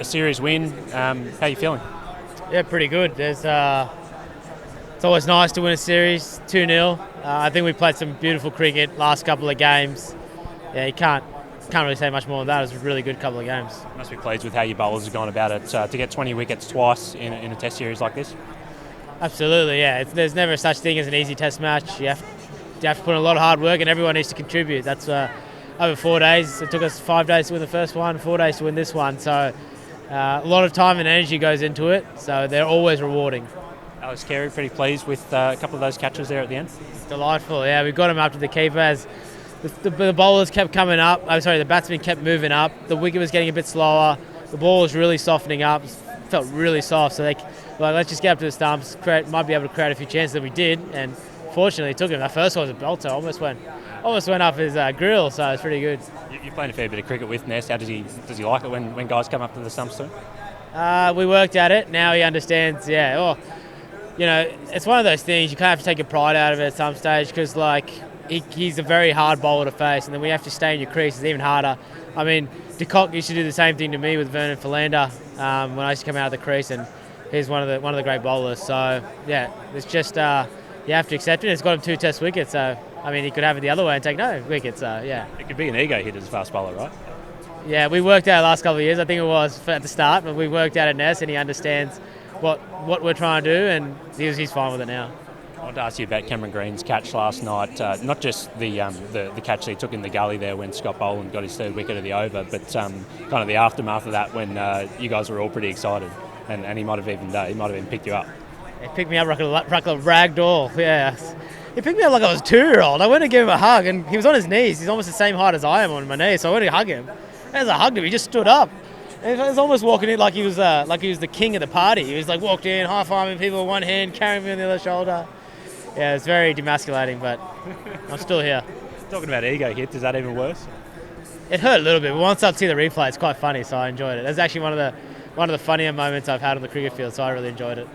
a series win. How are you feeling? Yeah, pretty good. It's always nice to win a series, 2-0. I think we played some beautiful cricket last couple of games. Yeah, you can't really say much more than that. It was a really good couple of games. Must be pleased with how your bowlers have gone about it. To get 20 wickets twice in a test series like this? Absolutely, yeah. There's never such thing as an easy test match. You have to put in a lot of hard work, and everyone needs to contribute. That's over 4 days. It took us 5 days to win the first one, 4 days to win this one. So a lot of time and energy goes into it. So they're always rewarding. Alex Carey, pretty pleased with a couple of those catches there at the end? It's delightful, yeah. We got him up to the keeper as the bowlers kept coming up. The batsmen kept moving up. The wicket was getting a bit slower. The ball was really softening up. It felt really soft. So let's just get up to the stumps. Might be able to create a few chances that we did. And fortunately, it took him. Our first one was a belter. Almost went up his grill. So it's pretty good. You're playing a fair bit of cricket with Ness. How does he like it when guys come up to the stumps too? We worked at it. Now he understands. Yeah. Oh, it's one of those things you kind of have to take a pride out of it at some stage because he's a very hard bowler to face, and then we have to stay in your crease. It's even harder. I mean, De Kock used to do the same thing to me with Vernon Philander when I used to come out of the crease, and he's one of the great bowlers. So yeah, it's just you have to accept it. It's got him 2 test wickets, so I mean he could have it the other way and take no wickets. So yeah, it could be an ego hit as a fast bowler, right? Yeah, we worked out the last couple of years. I think it was at the start, but we worked out at Ness, and he understands what we're trying to do, and he's fine with it now. I wanted to ask you about Cameron Green's catch last night. Not just the catch that he took in the gully there when Scott Boland got his 3rd wicket of the over, but kind of the aftermath of that when you guys were all pretty excited, and he might have even picked you up. He picked me up like a rag doll. Yeah, he picked me up like I was a 2-year-old. I went to give him a hug, and he was on his knees. He's almost the same height as I am on my knees, so I went to hug him. As I hugged him, he just stood up. He was almost walking in like he was the king of the party. He was walked in, high-fiving people with one hand, carrying me on the other shoulder. Yeah, it's very demasculating, but I'm still here. Talking about ego hits, is that even worse? It hurt a little bit, but once I see the replay, it's quite funny, so I enjoyed it. It was actually one of the funnier moments I've had on the cricket field, so I really enjoyed it.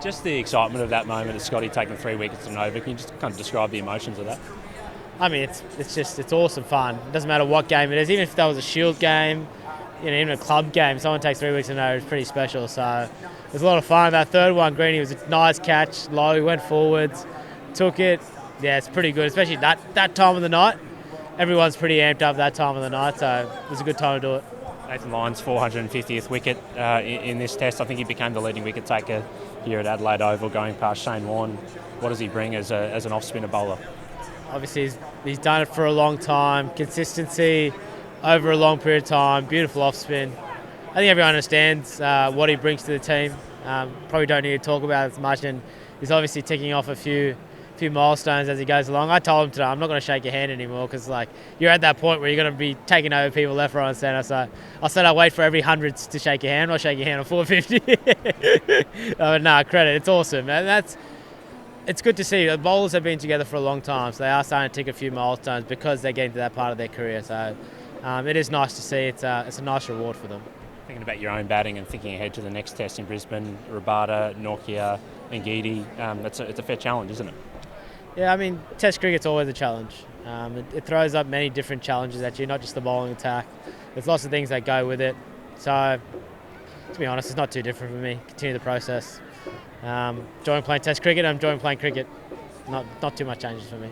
Just the excitement of that moment of Scotty taking 3 wickets and over. Can you just kind of describe the emotions of that? I mean, it's awesome fun. It doesn't matter what game it is, even if that was a Shield game. Even a club game, someone takes 3 weeks in a row, it's pretty special. So it was a lot of fun. That third one, Greeny, was a nice catch, low, he went forwards, took it. Yeah, it's pretty good, especially that time of the night. Everyone's pretty amped up that time of the night, so it was a good time to do it. Nathan Lyon's 450th wicket in this test. I think he became the leading wicket taker here at Adelaide Oval, going past Shane Warne. What does he bring as an off-spinner bowler? Obviously, he's done it for a long time. Consistency over a long period of time, beautiful off-spin. I think everyone understands what he brings to the team. Probably don't need to talk about it as much, and he's obviously ticking off a few milestones as he goes along. I told him today, I'm not going to shake your hand anymore because you're at that point where you're going to be taking over people left, right and centre. So I said I'll wait for every 100 to shake your hand. I'll shake your hand on 450. Credit. It's awesome. And it's good to see. The bowlers have been together for a long time, so they are starting to tick a few milestones because they're getting to that part of their career. So it is nice to see. It's a nice reward for them. Thinking about your own batting and thinking ahead to the next test in Brisbane, Rabada, Nokia, Ngidi, it's a fair challenge, isn't it? Yeah, I mean, Test cricket's always a challenge. It throws up many different challenges at you, not just the bowling attack. There's lots of things that go with it. So, to be honest, it's not too different for me. Continue the process. Enjoying playing Test cricket, I'm enjoying playing cricket. Not too much changes for me.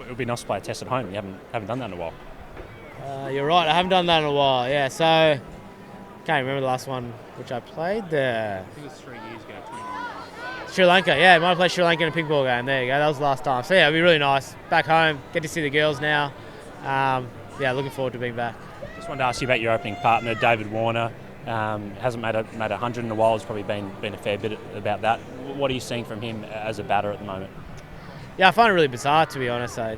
It would be nice to play a Test at home. You haven't done that in a while. You're right, I haven't done that in a while. Yeah, so can't remember the last one which I played there. I think it was 3 years ago. Sri Lanka, yeah, might have played Sri Lanka in a pink ball game. There you go, that was the last time. So yeah, it'll be really nice. Back home, get to see the girls now. Looking forward to being back. Just wanted to ask you about your opening partner, David Warner. Hasn't made 100 in a while. There's probably been a fair bit about that. What are you seeing from him as a batter at the moment? Yeah, I find it really bizarre, to be honest. I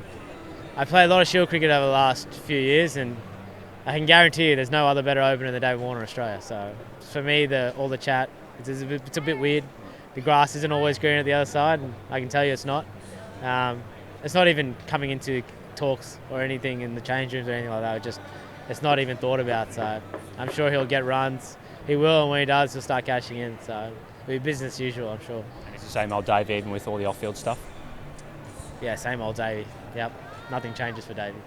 played a lot of Shield cricket over the last few years, and I can guarantee you there's no other better opener than David Warner in Australia. So for me, all the chat, it's a bit weird. The grass isn't always green at the other side, and I can tell you it's not. It's not even coming into talks or anything in the change rooms or anything like that. It's not even thought about. So I'm sure he'll get runs. He will, and when he does, he'll start cashing in. So it'll be business as usual, I'm sure. And it's the same old Dave, even with all the off-field stuff? Yeah, same old Davey. Yep, nothing changes for Davey.